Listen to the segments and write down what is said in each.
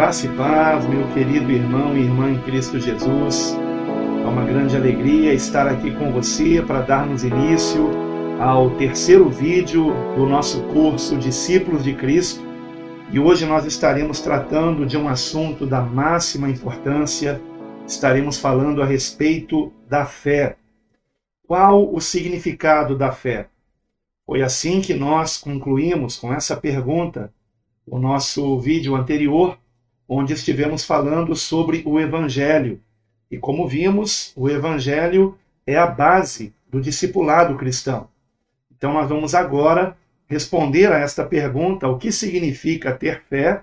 Graça e paz, meu querido irmão e irmã em Cristo Jesus. É uma grande alegria estar aqui com você para darmos início ao terceiro vídeo do nosso curso Discípulos de Cristo. E hoje nós estaremos tratando de um assunto da máxima importância. Estaremos falando a respeito da fé. Qual o significado da fé? Foi assim que nós concluímos com essa pergunta o nosso vídeo anterior, onde estivemos falando sobre o Evangelho. E como vimos, o Evangelho é a base do discipulado cristão. Então nós vamos agora responder a esta pergunta, o que significa ter fé.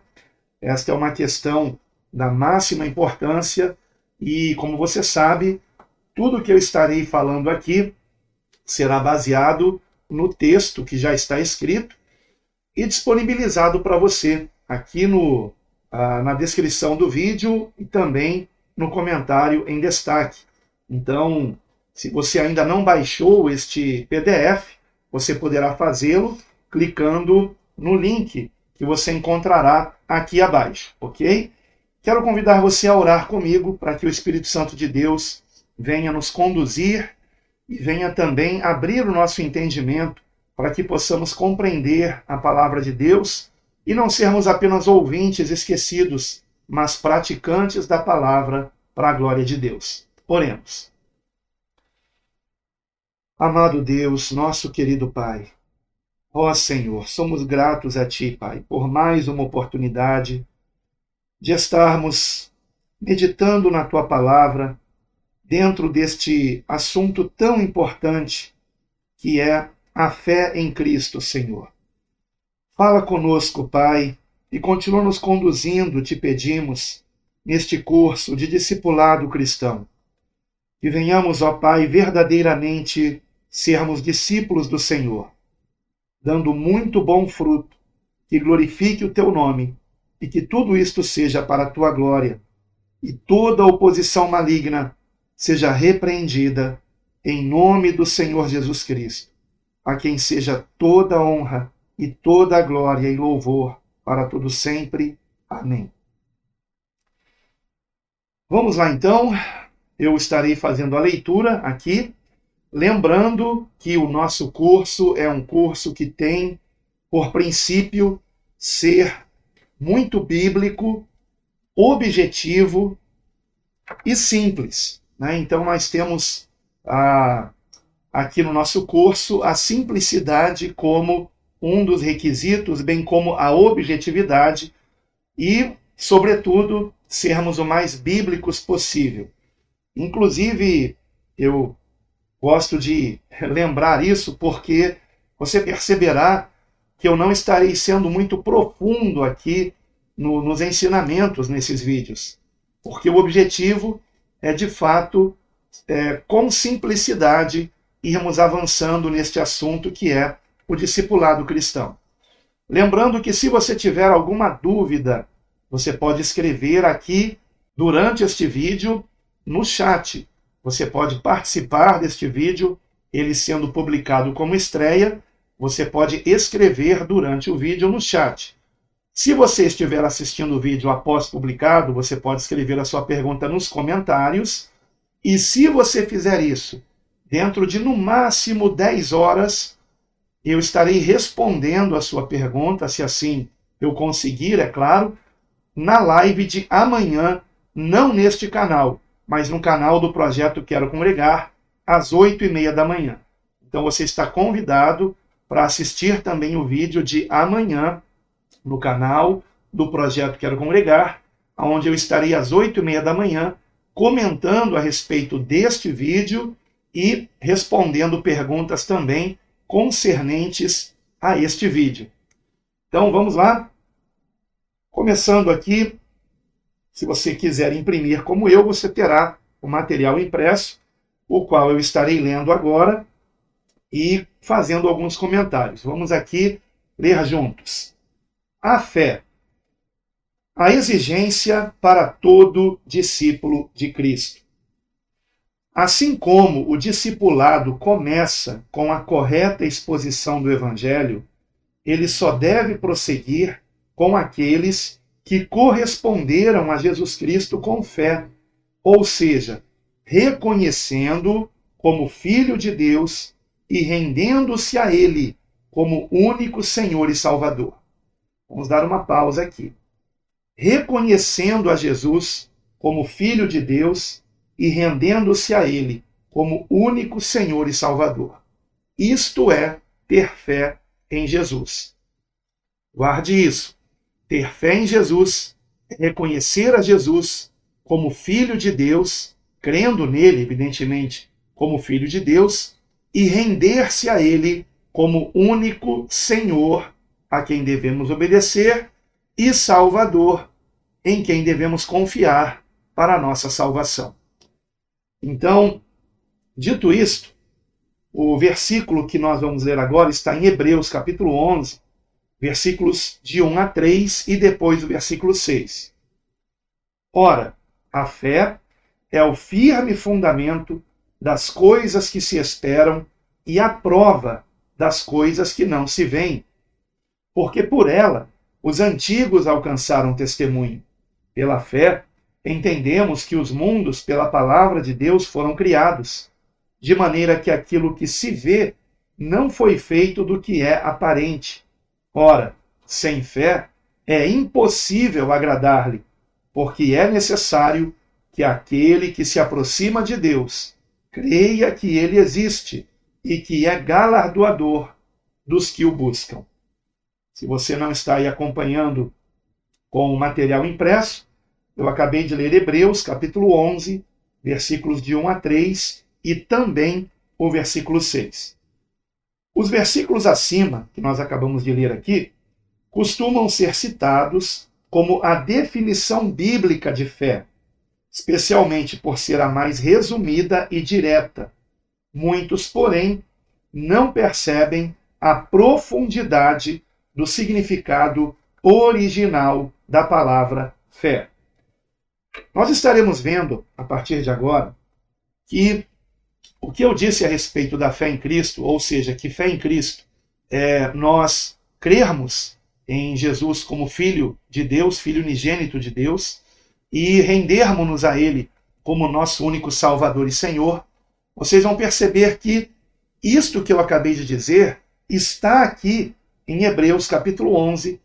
Esta é uma questão da máxima importância e, como você sabe, tudo que eu estarei falando aqui será baseado no texto que já está escrito e disponibilizado para você aqui na descrição do vídeo e também no comentário em destaque. Então, se você ainda não baixou este PDF, você poderá fazê-lo clicando no link que você encontrará aqui abaixo, ok? Quero convidar você a orar comigo para que o Espírito Santo de Deus venha nos conduzir e venha também abrir o nosso entendimento para que possamos compreender a palavra de Deus e não sermos apenas ouvintes esquecidos, mas praticantes da palavra para a glória de Deus. Oremos. Amado Deus, nosso querido Pai, ó Senhor, somos gratos a Ti, Pai, por mais uma oportunidade de estarmos meditando na Tua palavra dentro deste assunto tão importante que é a fé em Cristo, Senhor. Fala conosco, Pai, e continua nos conduzindo, te pedimos, neste curso de discipulado cristão. Que venhamos, ó Pai, verdadeiramente sermos discípulos do Senhor, dando muito bom fruto, que glorifique o Teu nome, e que tudo isto seja para a Tua glória, e toda oposição maligna seja repreendida em nome do Senhor Jesus Cristo, a quem seja toda a honra e toda a glória e louvor para todo sempre. Amém. Vamos lá então, eu estarei fazendo a leitura aqui, lembrando que o nosso curso é um curso que tem por princípio ser muito bíblico, objetivo e simples, né? Então nós temos aqui no nosso curso a simplicidade como um dos requisitos, bem como a objetividade e, sobretudo, sermos o mais bíblicos possível. Inclusive, eu gosto de lembrar isso porque você perceberá que eu não estarei sendo muito profundo aqui nos ensinamentos nesses vídeos, porque o objetivo é, de fato, com simplicidade, irmos avançando neste assunto que é o discipulado cristão. Lembrando que se você tiver alguma dúvida, você pode escrever aqui durante este vídeo no chat. Você pode participar deste vídeo, ele sendo publicado como estreia, você pode escrever durante o vídeo no chat. Se você estiver assistindo o vídeo após publicado, você pode escrever a sua pergunta nos comentários. E se você fizer isso dentro de, no máximo, 10 horas, eu estarei respondendo a sua pergunta, se assim eu conseguir, é claro, na live de amanhã, não neste canal, mas no canal do Projeto Quero Congregar, às 8h30 da manhã. Então você está convidado para assistir também o vídeo de amanhã no canal do Projeto Quero Congregar, onde eu estarei às 8h30 da manhã comentando a respeito deste vídeo e respondendo perguntas também concernentes a este vídeo. Então vamos lá. Começando aqui, se você quiser imprimir como eu, você terá o material impresso, o qual eu estarei lendo agora e fazendo alguns comentários. Vamos aqui ler juntos. A fé. A exigência para todo discípulo de Cristo. Assim como o discipulado começa com a correta exposição do Evangelho, ele só deve prosseguir com aqueles que corresponderam a Jesus Cristo com fé, ou seja, reconhecendo como Filho de Deus e rendendo-se a Ele como único Senhor e Salvador. Vamos dar uma pausa aqui. Reconhecendo a Jesus como Filho de Deus e rendendo-se a Ele como único Senhor e Salvador. Isto é ter fé em Jesus. Guarde isso. Ter fé em Jesus é reconhecer a Jesus como Filho de Deus, crendo nele, evidentemente, como Filho de Deus, e render-se a Ele como único Senhor a quem devemos obedecer e Salvador em quem devemos confiar para a nossa salvação. Então, dito isto, o versículo que nós vamos ler agora está em Hebreus capítulo 11, versículos de 1 a 3 e depois o versículo 6. Ora, a fé é o firme fundamento das coisas que se esperam e a prova das coisas que não se veem. Porque por ela os antigos alcançaram testemunho. Pela fé, entendemos que os mundos, pela palavra de Deus, foram criados, de maneira que aquilo que se vê não foi feito do que é aparente. Ora, sem fé é impossível agradar-lhe, porque é necessário que aquele que se aproxima de Deus creia que ele existe e que é galardoador dos que o buscam. Se você não está aí acompanhando com o material impresso, eu acabei de ler Hebreus, capítulo 11, versículos de 1 a 3 e também o versículo 6. Os versículos acima, que nós acabamos de ler aqui, costumam ser citados como a definição bíblica de fé, especialmente por ser a mais resumida e direta. Muitos, porém, não percebem a profundidade do significado original da palavra fé. Nós estaremos vendo, a partir de agora, que o que eu disse a respeito da fé em Cristo, ou seja, que fé em Cristo é nós crermos em Jesus como Filho de Deus, Filho unigênito de Deus, e rendermos-nos a Ele como nosso único Salvador e Senhor, vocês vão perceber que isto que eu acabei de dizer está aqui em Hebreus capítulo 11,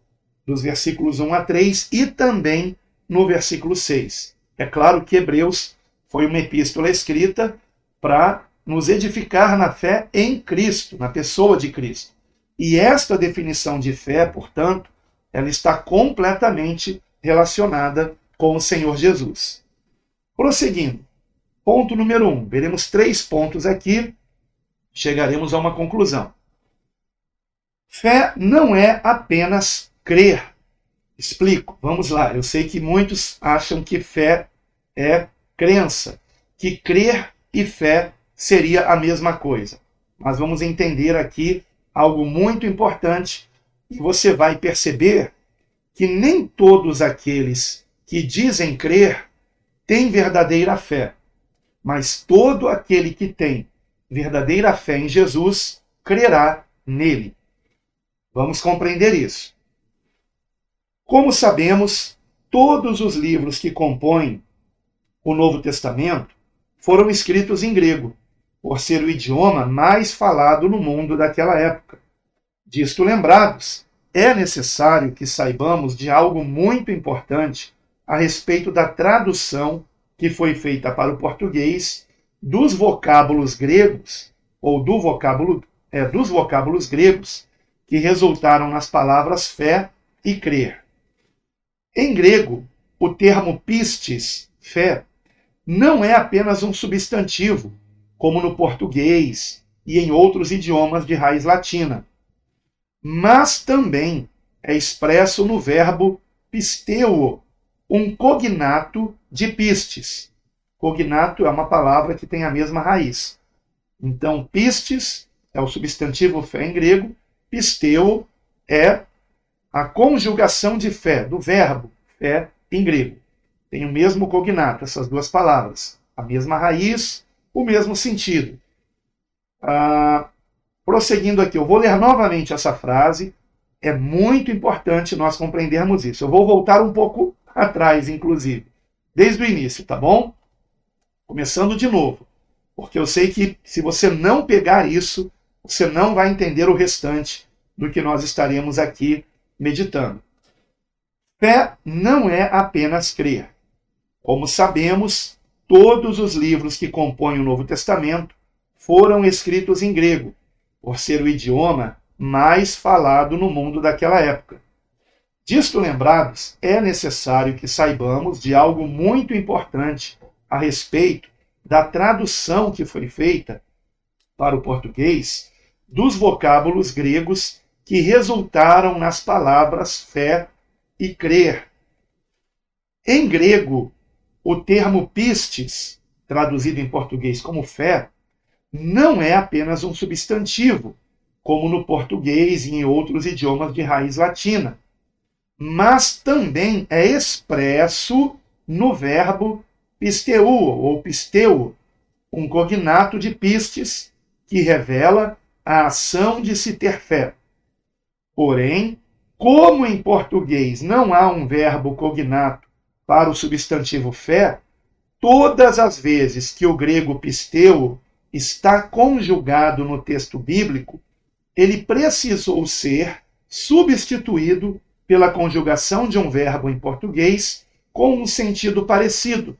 dos versículos 1 a 3 e também no versículo 6. É claro que Hebreus foi uma epístola escrita para nos edificar na fé em Cristo, na pessoa de Cristo. E esta definição de fé, portanto, ela está completamente relacionada com o Senhor Jesus. Prosseguindo, ponto número 1. Veremos 3 pontos aqui, chegaremos a uma conclusão. Fé não é apenas crer. Explico, vamos lá. Eu sei que muitos acham que fé é crença, que crer e fé seria a mesma coisa. Mas vamos entender aqui algo muito importante e você vai perceber que nem todos aqueles que dizem crer têm verdadeira fé, mas todo aquele que tem verdadeira fé em Jesus crerá nele. Vamos compreender isso. Como sabemos, todos os livros que compõem o Novo Testamento foram escritos em grego, por ser o idioma mais falado no mundo daquela época. Disto lembrados, é necessário que saibamos de algo muito importante a respeito da tradução que foi feita para o português dos vocábulos gregos, ou dos vocábulos gregos, que resultaram nas palavras fé e crer. Em grego, o termo pistis, fé, não é apenas um substantivo, como no português e em outros idiomas de raiz latina, mas também é expresso no verbo pisteuo, um cognato de pistis. Cognato é uma palavra que tem a mesma raiz. Então, pistis é o substantivo fé em grego, pisteuo é a conjugação de fé, do verbo fé em grego. Tem o mesmo cognato, essas duas palavras. A mesma raiz, o mesmo sentido. Prosseguindo aqui, eu vou ler novamente essa frase É muito importante nós compreendermos isso. Eu vou voltar um pouco atrás, inclusive, desde o início, tá bom? Começando de novo, porque eu sei que se você não pegar isso, você não vai entender o restante do que nós estaremos aqui meditando. Fé não é apenas crer. Como sabemos, todos os livros que compõem o Novo Testamento foram escritos em grego, por ser o idioma mais falado no mundo daquela época. Disto lembrados, é necessário que saibamos de algo muito importante a respeito da tradução que foi feita para o português dos vocábulos gregos que resultaram nas palavras fé e crer. Em grego, o termo pistes, traduzido em português como fé, não é apenas um substantivo, como no português e em outros idiomas de raiz latina, mas também é expresso no verbo pisteu ou pisteu, um cognato de pistes que revela a ação de se ter fé. Porém, como em português não há um verbo cognato para o substantivo fé, todas as vezes que o grego pisteu está conjugado no texto bíblico, ele precisou ser substituído pela conjugação de um verbo em português com um sentido parecido,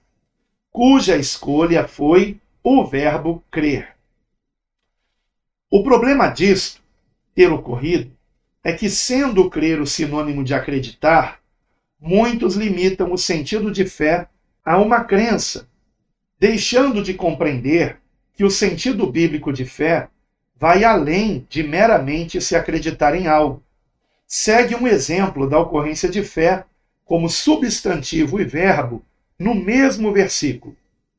cuja escolha foi o verbo crer. O problema disto ter ocorrido é que, sendo crer o sinônimo de acreditar, muitos limitam o sentido de fé a uma crença, deixando de compreender que o sentido bíblico de fé vai além de meramente se acreditar em algo. Segue um exemplo da ocorrência de fé como substantivo e verbo no mesmo versículo.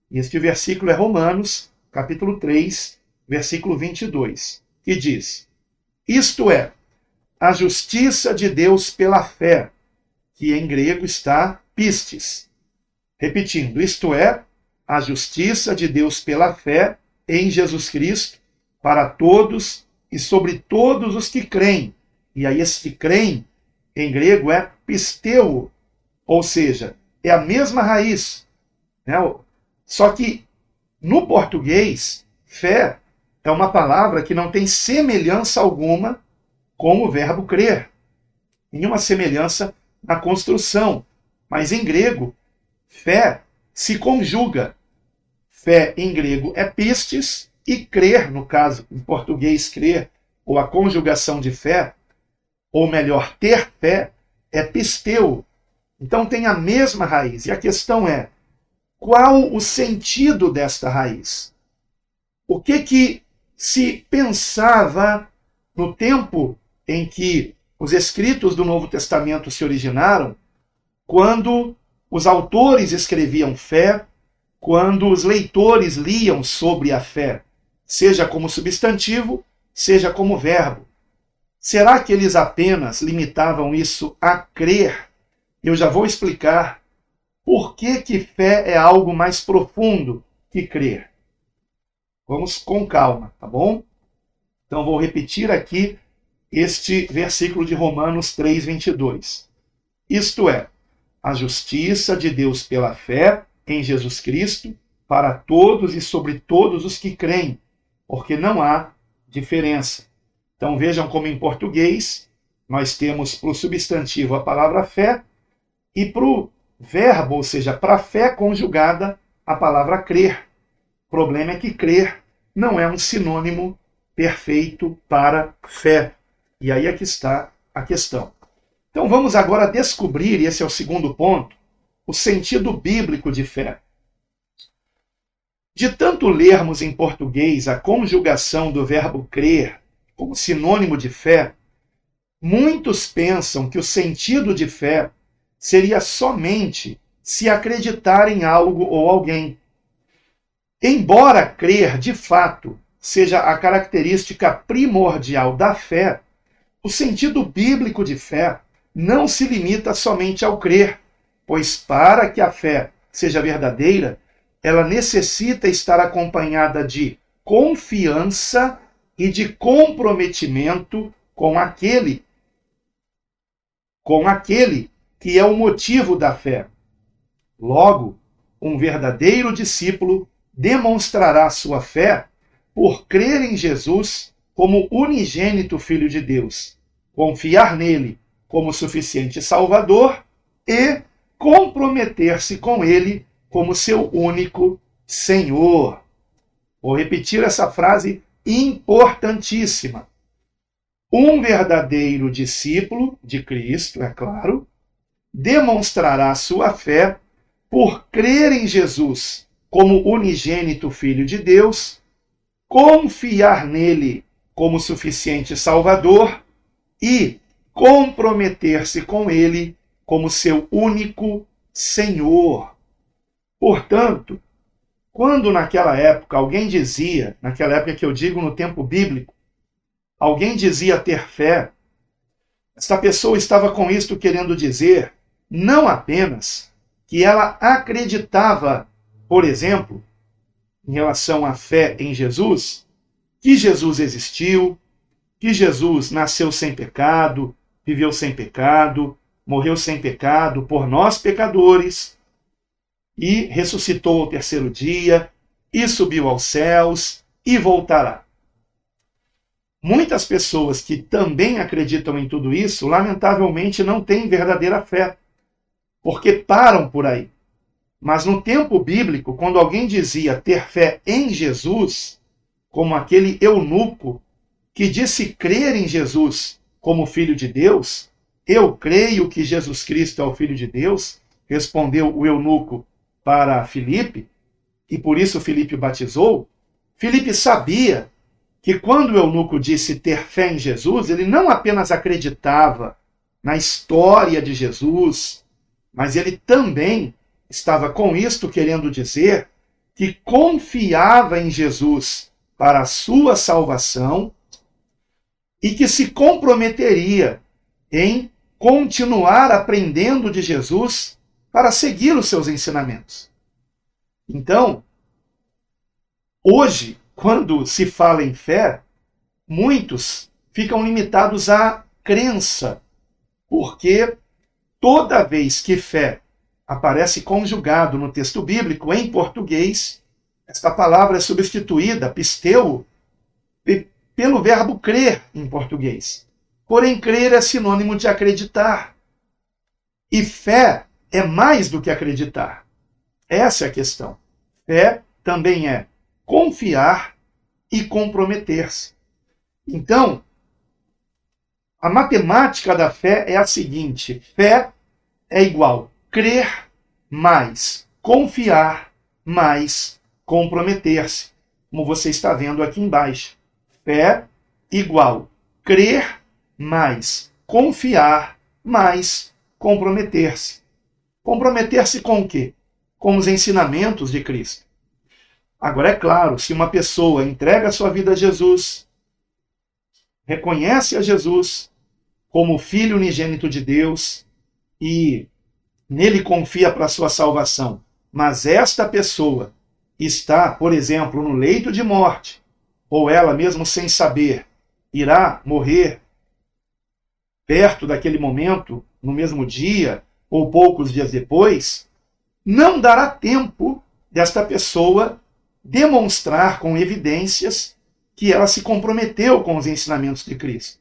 Este versículo é Romanos, capítulo 3, versículo 22, que diz: isto é, a justiça de Deus pela fé, que em grego está pistes. Repetindo, isto é, a justiça de Deus pela fé em Jesus Cristo, para todos e sobre todos os que creem. E aí esse que creem, em grego, é pisteu, ou seja, é a mesma raiz, né? Só que, no português, fé é uma palavra que não tem semelhança alguma com o verbo crer. Nenhuma semelhança na construção. Mas em grego, fé se conjuga. Fé em grego é pistes e crer, no caso, em português, crer, ou a conjugação de fé, ou melhor, ter fé, é pisteu. Então tem a mesma raiz. E a questão é, qual o sentido desta raiz? O que se pensava no tempo em que os escritos do Novo Testamento se originaram, quando os autores escreviam fé, quando os leitores liam sobre a fé, seja como substantivo, seja como verbo? Será que eles apenas limitavam isso a crer? Eu já vou explicar por que fé é algo mais profundo que crer. Vamos com calma, tá bom? Então vou repetir aqui este versículo de Romanos 3, 22. Isto é, a justiça de Deus pela fé em Jesus Cristo para todos e sobre todos os que creem, porque não há diferença. Então vejam como em português nós temos para o substantivo a palavra fé e para o verbo, ou seja, para fé conjugada, a palavra crer. O problema é que crer não é um sinônimo perfeito para fé. E aí é que está a questão. Então vamos agora descobrir, e esse é o segundo ponto, o sentido bíblico de fé. De tanto lermos em português a conjugação do verbo crer como sinônimo de fé, muitos pensam que o sentido de fé seria somente se acreditar em algo ou alguém. Embora crer, de fato, seja a característica primordial da fé, o sentido bíblico de fé não se limita somente ao crer, pois para que a fé seja verdadeira, ela necessita estar acompanhada de confiança e de comprometimento com aquele com aquele que é o motivo da fé. Logo, um verdadeiro discípulo demonstrará sua fé por crer em Jesus como unigênito Filho de Deus, confiar nele como suficiente Salvador e comprometer-se com ele como seu único Senhor. Vou repetir essa frase importantíssima. Um verdadeiro discípulo de Cristo, é claro, demonstrará sua fé por crer em Jesus como unigênito Filho de Deus, confiar nele como suficiente Salvador e comprometer-se com ele como seu único Senhor. Portanto, quando naquela época alguém dizia, naquela época que eu digo no tempo bíblico, alguém dizia ter fé, esta pessoa estava com isto querendo dizer não apenas que ela acreditava, por exemplo, em relação à fé em Jesus, que Jesus existiu, que Jesus nasceu sem pecado, viveu sem pecado, morreu sem pecado por nós pecadores, e ressuscitou ao terceiro dia, e subiu aos céus, e voltará. Muitas pessoas que também acreditam em tudo isso, lamentavelmente não têm verdadeira fé, porque param por aí. Mas no tempo bíblico, quando alguém dizia ter fé em Jesus, como aquele eunuco que disse crer em Jesus como Filho de Deus, eu creio que Jesus Cristo é o Filho de Deus, respondeu o eunuco para Filipe, e por isso Filipe o batizou. Filipe sabia que quando o eunuco disse ter fé em Jesus, ele não apenas acreditava na história de Jesus, mas ele também estava com isto querendo dizer que confiava em Jesus para a sua salvação e que se comprometeria em continuar aprendendo de Jesus para seguir os seus ensinamentos. Então, hoje, quando se fala em fé, muitos ficam limitados à crença, porque toda vez que fé aparece conjugado no texto bíblico em português, esta palavra é substituída, pisteu, pelo verbo crer em português. Porém, crer é sinônimo de acreditar. E fé é mais do que acreditar. Essa é a questão. Fé também é confiar e comprometer-se. Então, a matemática da fé é a seguinte: fé é igual crer mais confiar mais comprometer-se. Como você está vendo aqui embaixo. Fé igual crer mais confiar mais comprometer-se. Comprometer-se com o quê? Com os ensinamentos de Cristo. Agora, é claro, se uma pessoa entrega a sua vida a Jesus, reconhece a Jesus como Filho unigênito de Deus e nele confia para a sua salvação, mas esta pessoa está, por exemplo, no leito de morte, ou ela mesmo sem saber, irá morrer perto daquele momento, no mesmo dia, ou poucos dias depois, não dará tempo desta pessoa demonstrar com evidências que ela se comprometeu com os ensinamentos de Cristo.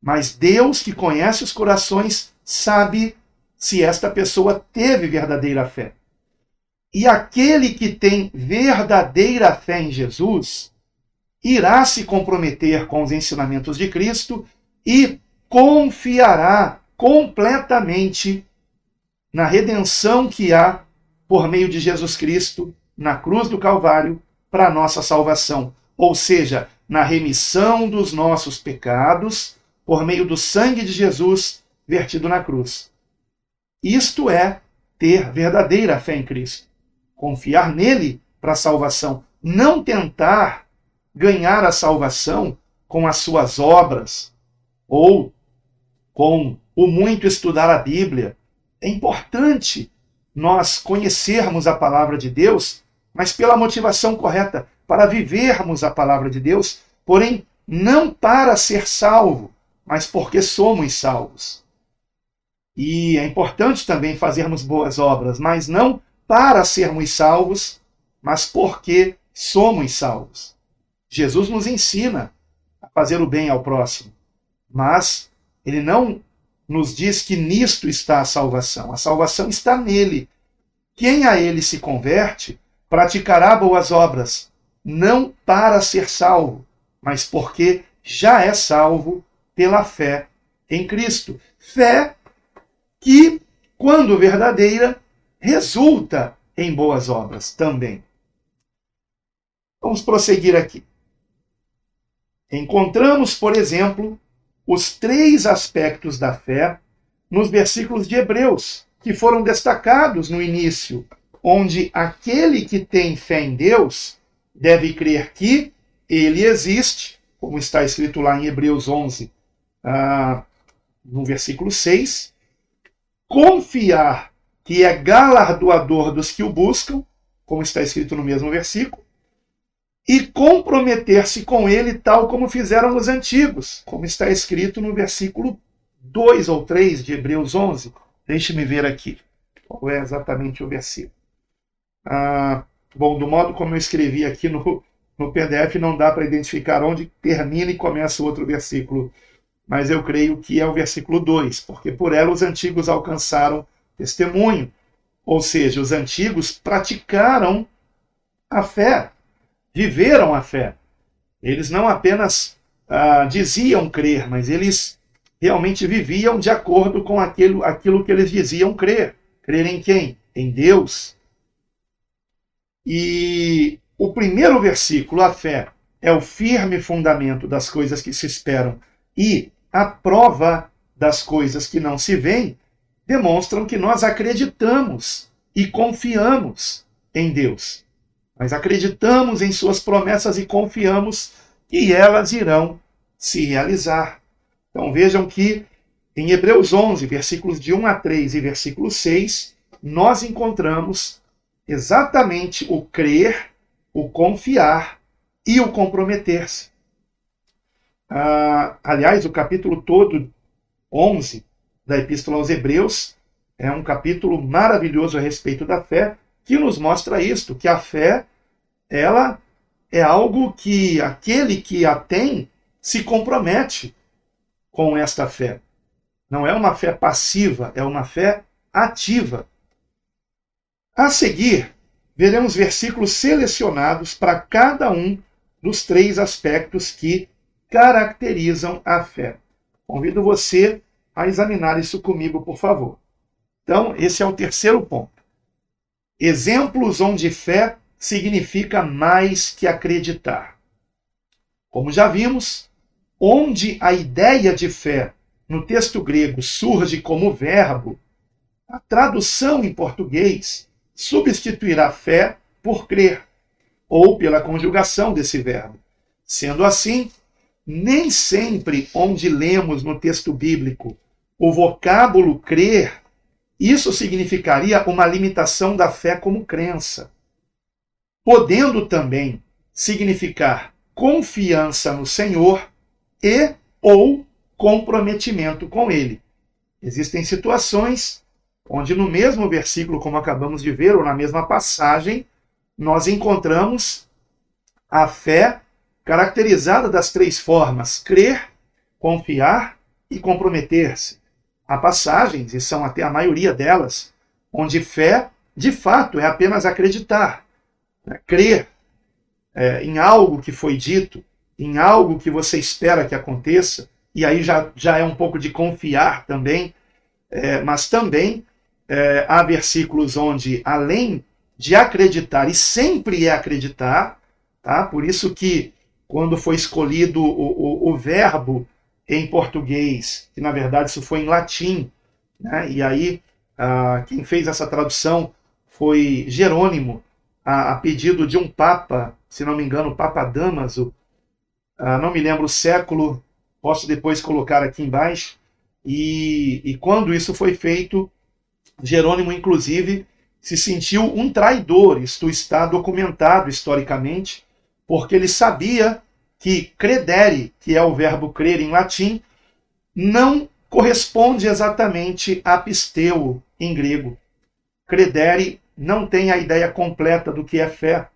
Mas Deus, que conhece os corações, sabe se esta pessoa teve verdadeira fé. E aquele que tem verdadeira fé em Jesus irá se comprometer com os ensinamentos de Cristo e confiará completamente na redenção que há por meio de Jesus Cristo na cruz do Calvário para a nossa salvação. Ou seja, na remissão dos nossos pecados por meio do sangue de Jesus vertido na cruz. Isto é ter verdadeira fé em Cristo. Confiar nele para a salvação. Não tentar ganhar a salvação com as suas obras ou com o muito estudar a Bíblia. É importante nós conhecermos a palavra de Deus, mas pela motivação correta, para vivermos a palavra de Deus, porém não para ser salvo, mas porque somos salvos. E é importante também fazermos boas obras, mas não para sermos salvos, mas porque somos salvos. Jesus nos ensina a fazer o bem ao próximo, mas ele não nos diz que nisto está a salvação. A salvação está nele. Quem a ele se converte praticará boas obras, não para ser salvo, mas porque já é salvo pela fé em Cristo. Fé que, quando verdadeira, resulta em boas obras também. Vamos prosseguir aqui. Encontramos, por exemplo, os 3 aspectos da fé nos versículos de Hebreus, que foram destacados no início, onde aquele que tem fé em Deus deve crer que ele existe, como está escrito lá em Hebreus 11, no versículo 6, confiar que é galardoador dos que o buscam, como está escrito no mesmo versículo, e comprometer-se com ele tal como fizeram os antigos, como está escrito no versículo 2 ou 3 de Hebreus 11. Deixe-me ver aqui qual é exatamente o versículo. Bom, do modo como eu escrevi aqui no PDF, não dá para identificar onde termina e começa o outro versículo, mas eu creio que é o versículo 2, porque por ela os antigos alcançaram testemunho, ou seja, os antigos praticaram a fé, viveram a fé. Eles não apenas diziam crer, mas eles realmente viviam de acordo com aquilo que eles diziam crer. Crer em quem? Em Deus. E o primeiro versículo, a fé, é o firme fundamento das coisas que se esperam e a prova das coisas que não se veem, demonstram que nós acreditamos e confiamos em Deus. Nós acreditamos em suas promessas e confiamos que elas irão se realizar. Então vejam que em Hebreus 11, versículos de 1 a 3 e versículo 6, nós encontramos exatamente o crer, o confiar e o comprometer-se. Aliás, o capítulo todo, 11, da Epístola aos Hebreus, é um capítulo maravilhoso a respeito da fé, que nos mostra isto, que a fé, ela é algo que aquele que a tem se compromete com esta fé. Não é uma fé passiva, é uma fé ativa. A seguir, veremos versículos selecionados para cada um dos 3 aspectos que caracterizam a fé. Convido você a examinar isso comigo, por favor. Então, esse é o terceiro ponto. Exemplos onde fé significa mais que acreditar. Como já vimos, onde a ideia de fé no texto grego surge como verbo, a tradução em português substituirá fé por crer, ou pela conjugação desse verbo. Sendo assim, nem sempre onde lemos no texto bíblico o vocábulo crer, isso significaria uma limitação da fé como crença, podendo também significar confiança no Senhor e ou comprometimento com Ele. Existem situações onde no mesmo versículo, como acabamos de ver, ou na mesma passagem, nós encontramos a fé caracterizada das 3 formas: crer, confiar e comprometer-se. Há passagens, e são até a maioria delas, onde fé, de fato, é apenas acreditar, crer em algo que foi dito, em algo que você espera que aconteça, e aí já é um pouco de confiar também, mas também há versículos onde, além de acreditar, e sempre é acreditar, tá? Por isso que quando foi escolhido o verbo em português, que na verdade isso foi em latim, né? E aí quem fez essa tradução foi Jerônimo, a pedido de um papa, se não me engano, o Papa Damaso, não me lembro o século, posso depois colocar aqui embaixo, e quando isso foi feito, Jerônimo, inclusive, se sentiu um traidor. Isto está documentado historicamente, porque ele sabia que credere, que é o verbo crer em latim, não corresponde exatamente a pisteu em grego. Credere não tem a ideia completa do que é fé,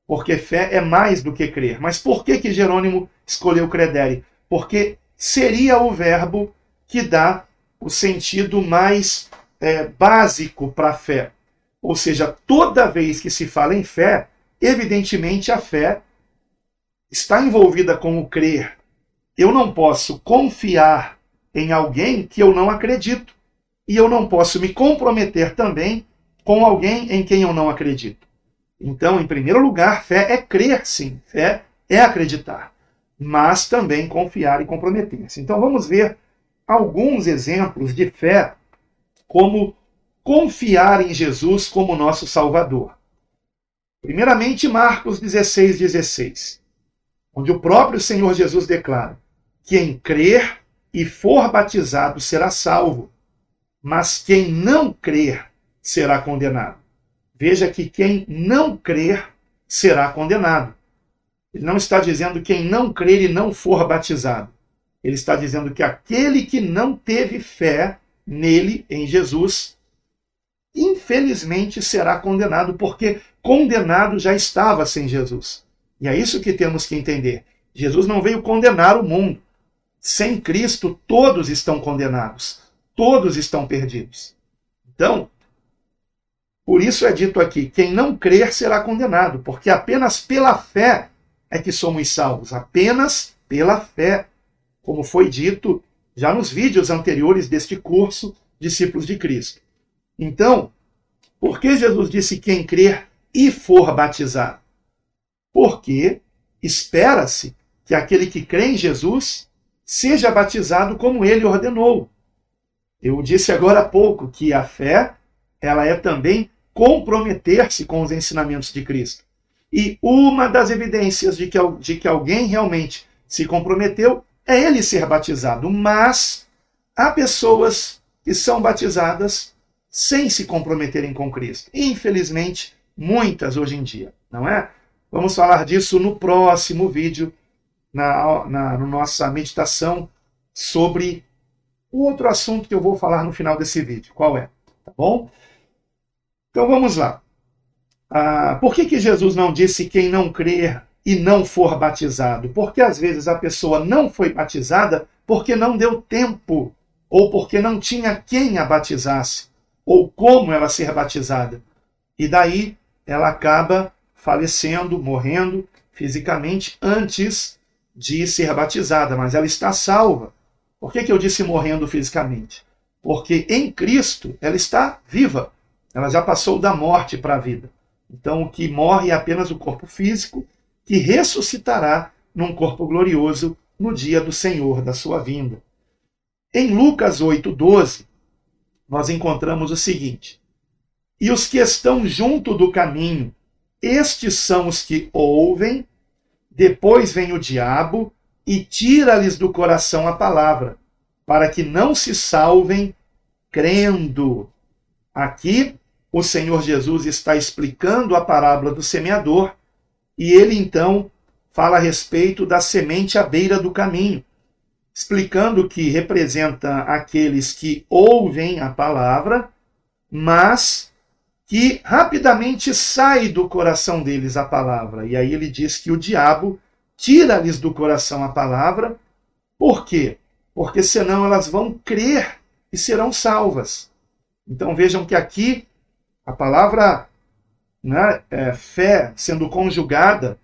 porque fé é mais do que crer. Mas por que Jerônimo escolheu credere? Porque seria o verbo que dá o sentido mais básico para a fé. Ou seja, toda vez que se fala em fé, evidentemente a fé está envolvida com o crer. Eu não posso confiar em alguém que eu não acredito. E eu não posso me comprometer também com alguém em quem eu não acredito. Então, em primeiro lugar, fé é crer, sim. Fé é acreditar. Mas também confiar e comprometer-se. Então, vamos ver alguns exemplos de fé como confiar em Jesus como nosso Salvador. Primeiramente, Marcos 16:16, onde o próprio Senhor Jesus declara: quem crer e for batizado será salvo, mas quem não crer será condenado. Veja que quem não crer será condenado. Ele não está dizendo quem não crer e não for batizado. Ele está dizendo que aquele que não teve fé nele, em Jesus, infelizmente será condenado, porque condenado já estava sem Jesus. E é isso que temos que entender. Jesus não veio condenar o mundo. Sem Cristo, todos estão condenados. Todos estão perdidos. Então, por isso é dito aqui, quem não crer será condenado, porque apenas pela fé é que somos salvos. Apenas pela fé, como foi dito já nos vídeos anteriores deste curso, Discípulos de Cristo. Então, por que Jesus disse quem crer e for batizado? Porque espera-se que aquele que crê em Jesus seja batizado como ele ordenou. Eu disse agora há pouco que a fé, ela é também comprometer-se com os ensinamentos de Cristo. E uma das evidências de que alguém realmente se comprometeu é ele ser batizado. Mas há pessoas que são batizadas sem se comprometerem com Cristo. Infelizmente, muitas hoje em dia, não é? Vamos falar disso no próximo vídeo, na nossa meditação sobre o outro assunto que eu vou falar no final desse vídeo. Qual é? Tá bom? Então vamos lá. Por que Jesus não disse quem não crer e não for batizado? Porque às vezes a pessoa não foi batizada porque não deu tempo, ou porque não tinha quem a batizasse, ou como ela ser batizada. E daí ela acaba falecendo, morrendo fisicamente antes de ser batizada, mas ela está salva. Por que eu disse morrendo fisicamente? Porque em Cristo ela está viva. Ela já passou da morte para a vida. Então o que morre é apenas o corpo físico, que ressuscitará num corpo glorioso no dia do Senhor, da sua vinda. Em Lucas 8:12, nós encontramos o seguinte: e os que estão junto do caminho, estes são os que ouvem, depois vem o diabo e tira-lhes do coração a palavra, para que não se salvem crendo. Aqui, o Senhor Jesus está explicando a parábola do semeador, e ele então fala a respeito da semente à beira do caminho, explicando que representa aqueles que ouvem a palavra, mas que rapidamente sai do coração deles a palavra. E aí ele diz que o diabo tira-lhes do coração a palavra. Por quê? Porque senão elas vão crer e serão salvas. Então vejam que aqui a palavra fé, sendo conjugada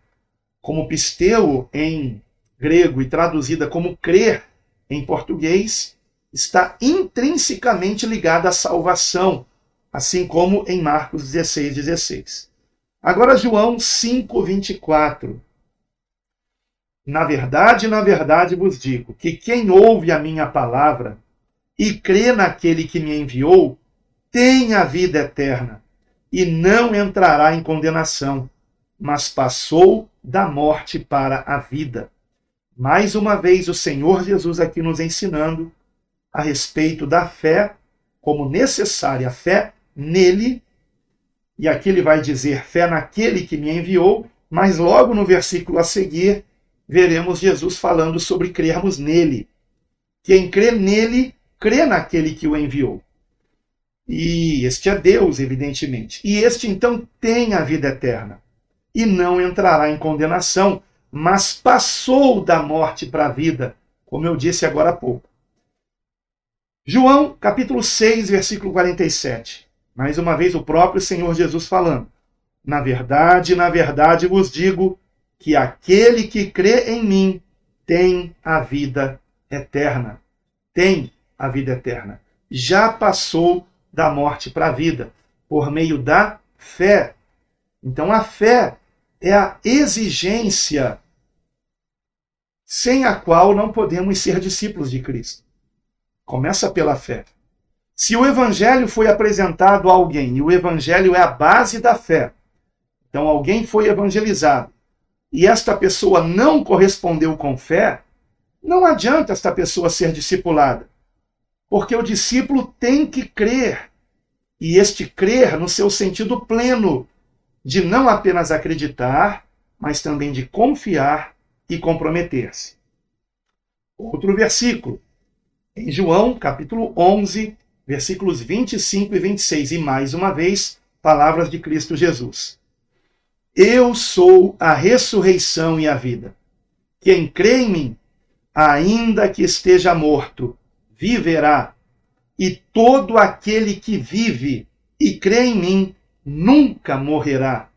como pisteu em grego e traduzida como crer em português, está intrinsecamente ligada à salvação, assim como em Marcos 16:16. Agora João 5:24. Na verdade vos digo que quem ouve a minha palavra e crê naquele que me enviou, tem a vida eterna e não entrará em condenação, mas passou da morte para a vida. Mais uma vez o Senhor Jesus aqui nos ensinando a respeito da fé como necessária, fé nele, e aqui ele vai dizer fé naquele que me enviou, mas logo no versículo a seguir veremos Jesus falando sobre crermos nele. Quem crê nele, crê naquele que o enviou. E este é Deus, evidentemente. E este, então, tem a vida eterna. E não entrará em condenação, mas passou da morte para a vida, como eu disse agora há pouco. João, capítulo 6, versículo 47. Mais uma vez o próprio Senhor Jesus falando. Na verdade vos digo que aquele que crê em mim tem a vida eterna. Tem a vida eterna. Já passou da morte para a vida, por meio da fé. Então a fé é a exigência sem a qual não podemos ser discípulos de Cristo. Começa pela fé. Se o evangelho foi apresentado a alguém, e o evangelho é a base da fé, então alguém foi evangelizado, e esta pessoa não correspondeu com fé, não adianta esta pessoa ser discipulada, porque o discípulo tem que crer, e este crer no seu sentido pleno, de não apenas acreditar, mas também de confiar e comprometer-se. Outro versículo, em João, capítulo 11, versículos 25 e 26, e mais uma vez, palavras de Cristo Jesus. Eu sou a ressurreição e a vida. Quem crê em mim, ainda que esteja morto, viverá. E todo aquele que vive e crê em mim, nunca morrerá.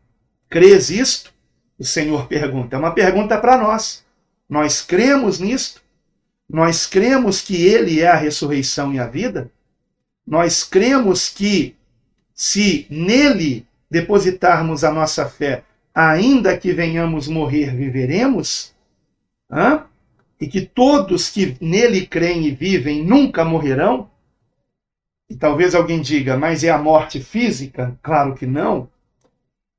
Crês isto? O Senhor pergunta. É uma pergunta para nós. Nós cremos nisto? Nós cremos que Ele é a ressurreição e a vida? Nós cremos que, se nele depositarmos a nossa fé, ainda que venhamos morrer, viveremos? E que todos que nele creem e vivem nunca morrerão? E talvez alguém diga, mas é a morte física? Claro que não.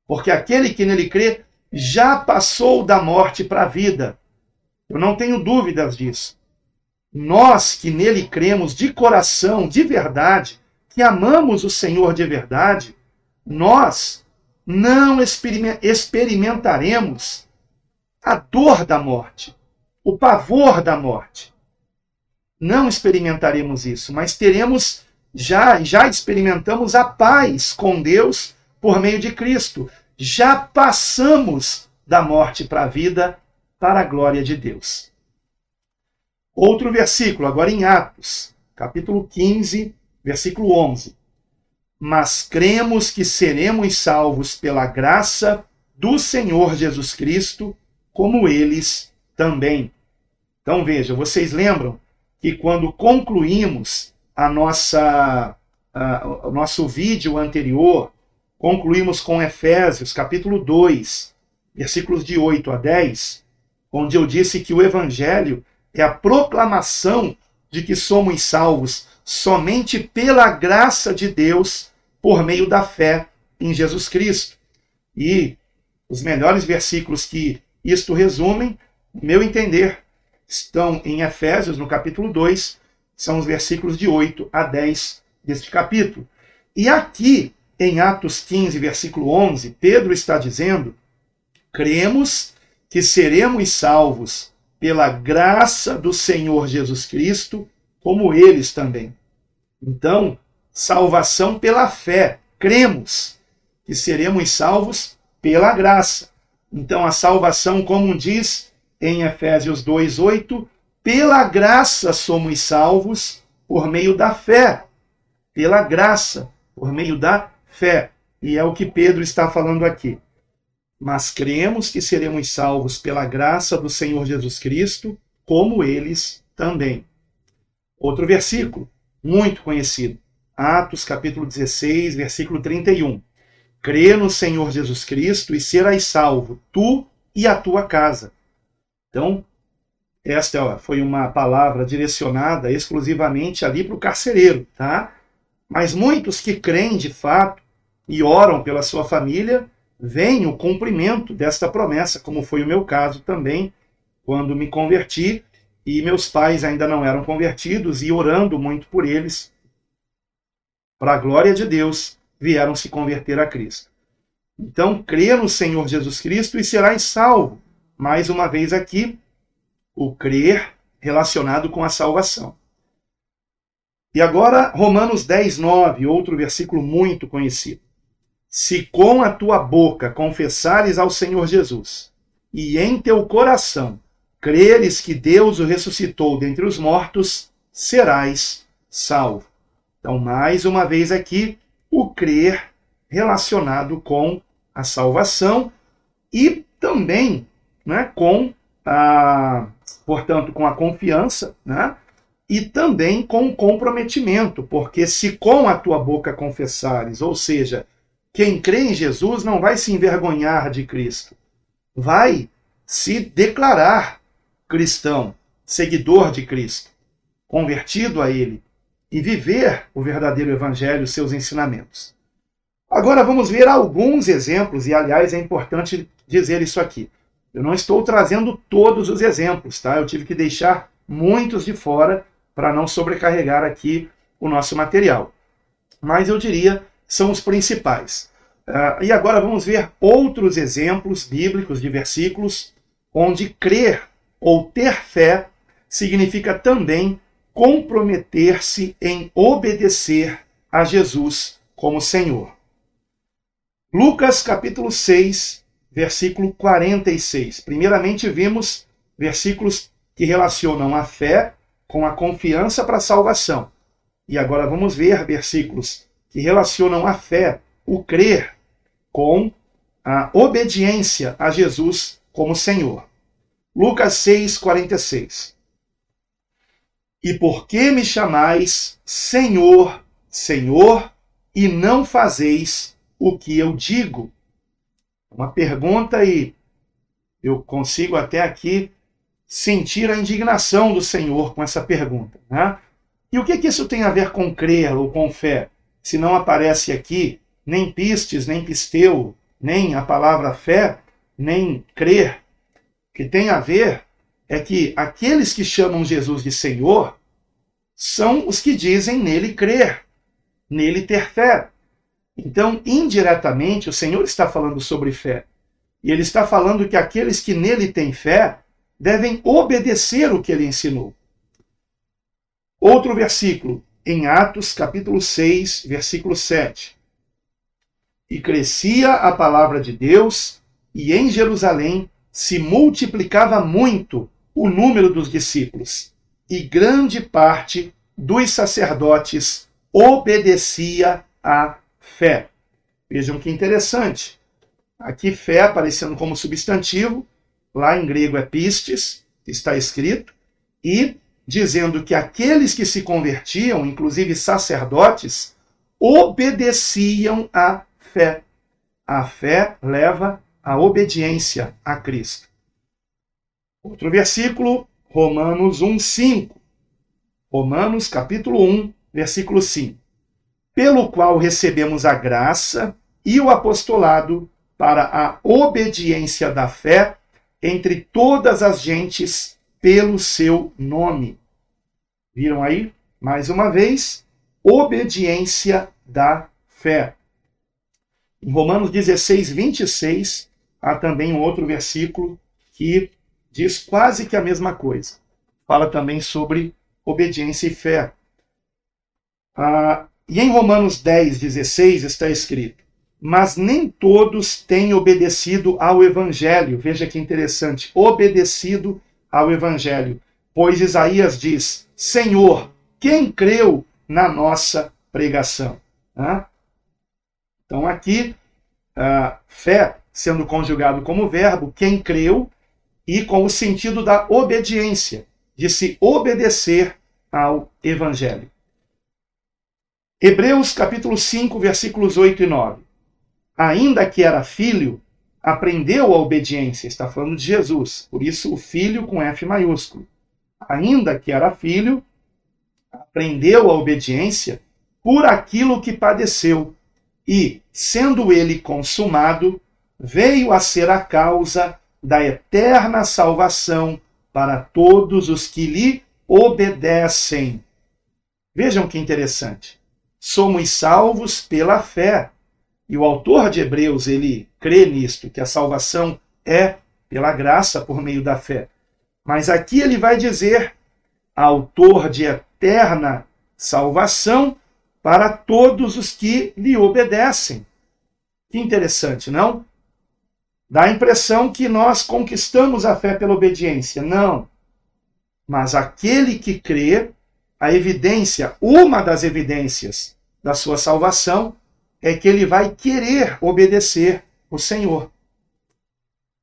Porque aquele que nele crê já passou da morte para a vida. Eu não tenho dúvidas disso. Nós que nele cremos de coração, de verdade, que amamos o Senhor de verdade, nós não experimentaremos a dor da morte, o pavor da morte. Não experimentaremos isso, mas teremos, já experimentamos a paz com Deus por meio de Cristo. Já passamos da morte para a vida, para a glória de Deus. Outro versículo, agora em Atos, capítulo 15, versículo 11. Mas cremos que seremos salvos pela graça do Senhor Jesus Cristo, como eles também. Então veja, vocês lembram que quando concluímos o nosso vídeo anterior, concluímos com Efésios, capítulo 2, versículos de 8 a 10, onde eu disse que o Evangelho é a proclamação de que somos salvos somente pela graça de Deus por meio da fé em Jesus Cristo. E os melhores versículos que isto resumem, no meu entender, estão em Efésios, no capítulo 2, são os versículos de 8 a 10 deste capítulo. E aqui, em Atos 15, versículo 11, Pedro está dizendo, cremos que seremos salvos pela graça do Senhor Jesus Cristo, como eles também. Então, salvação pela fé. Cremos que seremos salvos pela graça. Então, a salvação, como diz em Efésios 2:8, pela graça somos salvos por meio da fé. Pela graça, por meio da fé. E é o que Pedro está falando aqui. Mas cremos que seremos salvos pela graça do Senhor Jesus Cristo, como eles também. Outro versículo, muito conhecido. Atos, capítulo 16, versículo 31. Crê no Senhor Jesus Cristo e serás salvo, tu e a tua casa. Então, esta foi uma palavra direcionada exclusivamente ali para o carcereiro, tá? Mas muitos que creem de fato e oram pela sua família, veem o cumprimento desta promessa, como foi o meu caso também, quando me converti, e meus pais ainda não eram convertidos, e orando muito por eles, para a glória de Deus, vieram se converter a Cristo. Então, crê no Senhor Jesus Cristo e serás salvo. Mais uma vez aqui, o crer relacionado com a salvação. E agora, Romanos 10, 9, outro versículo muito conhecido. Se com a tua boca confessares ao Senhor Jesus, e em teu coração creres que Deus o ressuscitou dentre os mortos, serás salvo. Então, mais uma vez aqui, o crer relacionado com a salvação e também, né, portanto, com a confiança, né, e também com o comprometimento, porque se com a tua boca confessares, ou seja, quem crê em Jesus não vai se envergonhar de Cristo, vai se declarar cristão, seguidor de Cristo, convertido a Ele, e viver o verdadeiro evangelho, seus ensinamentos. Agora vamos ver alguns exemplos, e aliás é importante dizer isso aqui. Eu não estou trazendo todos os exemplos, tá? Eu tive que deixar muitos de fora para não sobrecarregar aqui o nosso material. Mas eu diria, são os principais. E agora vamos ver outros exemplos bíblicos de versículos onde crer ou ter fé significa também comprometer-se em obedecer a Jesus como Senhor. Lucas capítulo 6, versículo 46. Primeiramente vimos versículos que relacionam a fé com a confiança para a salvação. E agora vamos ver versículos que relacionam a fé, o crer, com a obediência a Jesus como Senhor. Lucas 6, 46. E por que me chamais Senhor, Senhor, e não fazeis o que eu digo? Uma pergunta e eu consigo até aqui sentir a indignação do Senhor com essa pergunta, né? E o que isso tem a ver com crer ou com fé? Se não aparece aqui nem pistes, nem pisteu, nem a palavra fé, nem crer. O que tem a ver é que aqueles que chamam Jesus de Senhor são os que dizem nele crer, nele ter fé. Então, indiretamente, o Senhor está falando sobre fé. E ele está falando que aqueles que nele têm fé devem obedecer o que ele ensinou. Outro versículo, em Atos, capítulo 6, versículo 7. E crescia a palavra de Deus, e em Jerusalém se multiplicava muito o número dos discípulos, e grande parte dos sacerdotes obedecia à fé. Vejam que interessante. Aqui fé aparecendo como substantivo, lá em grego é pistes, está escrito, e dizendo que aqueles que se convertiam, inclusive sacerdotes, obedeciam à fé. A fé leva à obediência a Cristo. Outro versículo, Romanos 1:5. Romanos capítulo 1, versículo 5. Pelo qual recebemos a graça e o apostolado para a obediência da fé entre todas as gentes pelo seu nome. Viram aí? Mais uma vez, obediência da fé. Em Romanos 16, 26, há também um outro versículo que diz quase que a mesma coisa. Fala também sobre obediência e fé. E em Romanos 10, 16 está escrito: mas nem todos têm obedecido ao Evangelho. Veja que interessante, obedecido ao Evangelho. Pois Isaías diz: Senhor, quem creu na nossa pregação? Então aqui, fé sendo conjugado como verbo, quem creu, e com o sentido da obediência, de se obedecer ao Evangelho. Hebreus capítulo 5, versículos 8 e 9. Ainda que era filho, aprendeu a obediência. Está falando de Jesus, por isso o filho com F maiúsculo. Ainda que era filho, aprendeu a obediência por aquilo que padeceu. E, sendo ele consumado, veio a ser a causa da eterna salvação para todos os que lhe obedecem. Vejam que interessante. Somos salvos pela fé. E o autor de Hebreus, ele crê nisto, que a salvação é pela graça por meio da fé. Mas aqui ele vai dizer, autor de eterna salvação para todos os que lhe obedecem. Que interessante, não? Dá a impressão que nós conquistamos a fé pela obediência. Não. Mas aquele que crê, a evidência, uma das evidências da sua salvação, é que ele vai querer obedecer o Senhor.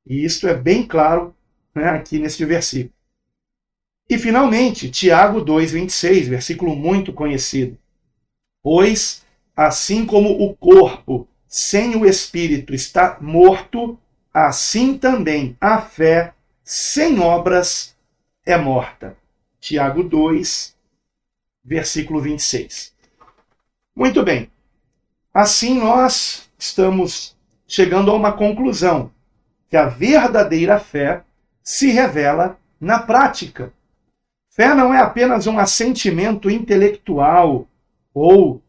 E isto é bem claro, né, aqui neste versículo. E finalmente, Tiago 2,26, versículo muito conhecido. Pois, assim como o corpo sem o espírito está morto, assim também a fé sem obras é morta. Tiago 2, versículo 26. Muito bem. Assim nós estamos chegando a uma conclusão, que a verdadeira fé se revela na prática. Fé não é apenas um assentimento intelectual ou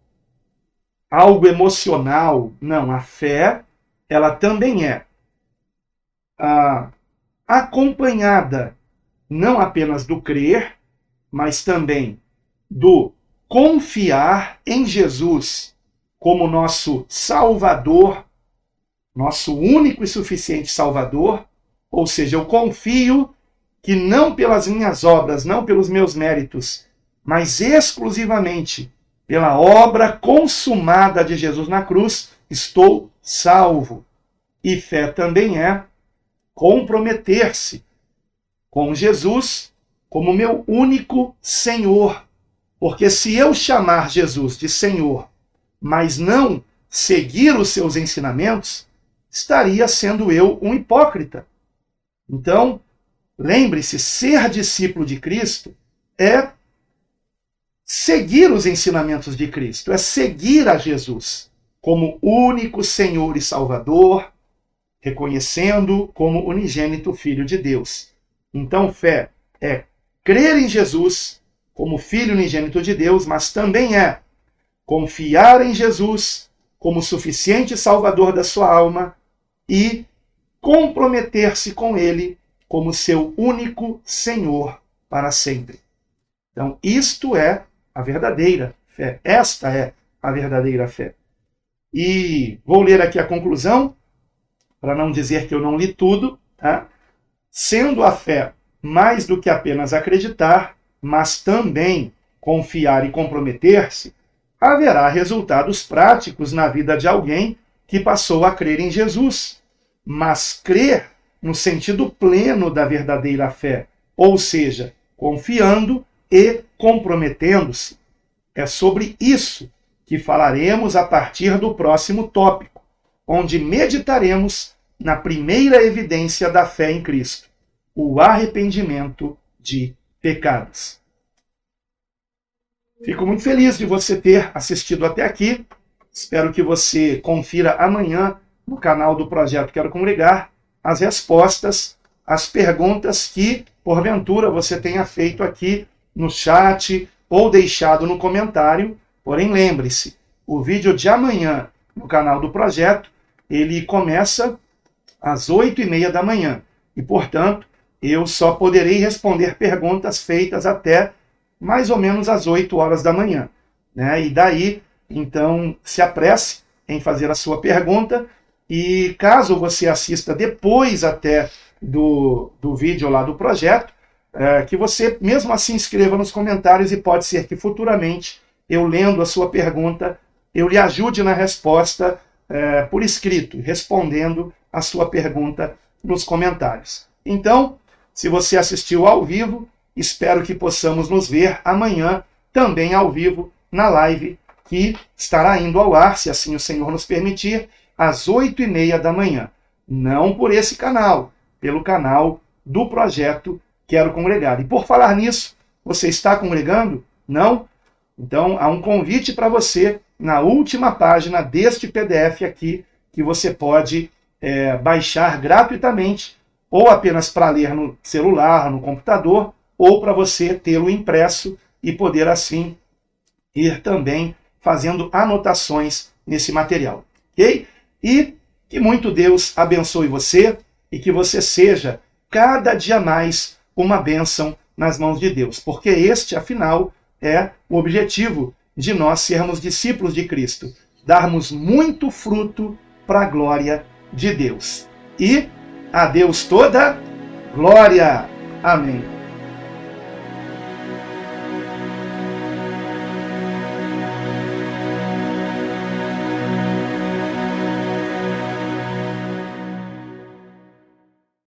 algo emocional. Não, a fé, ela também é acompanhada não apenas do crer, mas também do confiar em Jesus como nosso Salvador, nosso único e suficiente Salvador. Ou seja, eu confio que não pelas minhas obras, não pelos meus méritos, mas exclusivamente pela obra consumada de Jesus na cruz, estou salvo. E fé também é comprometer-se com Jesus como meu único Senhor. Porque se eu chamar Jesus de Senhor, mas não seguir os seus ensinamentos, estaria sendo eu um hipócrita. Então, lembre-se, ser discípulo de Cristo é seguir os ensinamentos de Cristo, é seguir a Jesus como único Senhor e Salvador, reconhecendo como unigênito Filho de Deus. Então, fé é crer em Jesus como Filho unigênito de Deus, mas também é confiar em Jesus como suficiente Salvador da sua alma e comprometer-se com Ele como seu único Senhor para sempre. Então, isto é a verdadeira fé. Esta é a verdadeira fé. E vou ler aqui a conclusão, para não dizer que eu não li tudo, tá? Sendo a fé mais do que apenas acreditar, mas também confiar e comprometer-se, haverá resultados práticos na vida de alguém que passou a crer em Jesus. Mas crer no sentido pleno da verdadeira fé, ou seja, confiando e comprometendo-se. É sobre isso que falaremos a partir do próximo tópico, onde meditaremos na primeira evidência da fé em Cristo, o arrependimento de pecados. Fico muito feliz de você ter assistido até aqui. Espero que você confira amanhã no canal do Projeto Quero Congregar as respostas às perguntas que, porventura, você tenha feito aqui no chat ou deixado no comentário. Porém, lembre-se, o vídeo de amanhã no canal do Projeto, ele começa às 8h30 da manhã. E, portanto, eu só poderei responder perguntas feitas até mais ou menos às 8 horas da manhã, né? E daí, então, se apresse em fazer a sua pergunta. E caso você assista depois até do vídeo lá do projeto, que você mesmo assim escreva nos comentários, e pode ser que futuramente, eu lendo a sua pergunta, eu lhe ajude na resposta por escrito, respondendo a sua pergunta nos comentários. Então, se você assistiu ao vivo, espero que possamos nos ver amanhã, também ao vivo, na live que estará indo ao ar, se assim o Senhor nos permitir, às 8h30 da manhã. Não por esse canal, pelo canal do Projeto Quero Congregar. E por falar nisso, você está congregando? Não? Então, há um convite para você na última página deste PDF aqui, que você pode baixar gratuitamente, ou apenas para ler no celular, no computador, ou para você tê-lo impresso e poder, assim, ir também fazendo anotações nesse material. Ok? E que muito Deus abençoe você e que você seja cada dia mais uma bênção nas mãos de Deus, porque este, afinal, é o objetivo de nós sermos discípulos de Cristo, darmos muito fruto para a glória de Deus. E a Deus toda glória. Amém.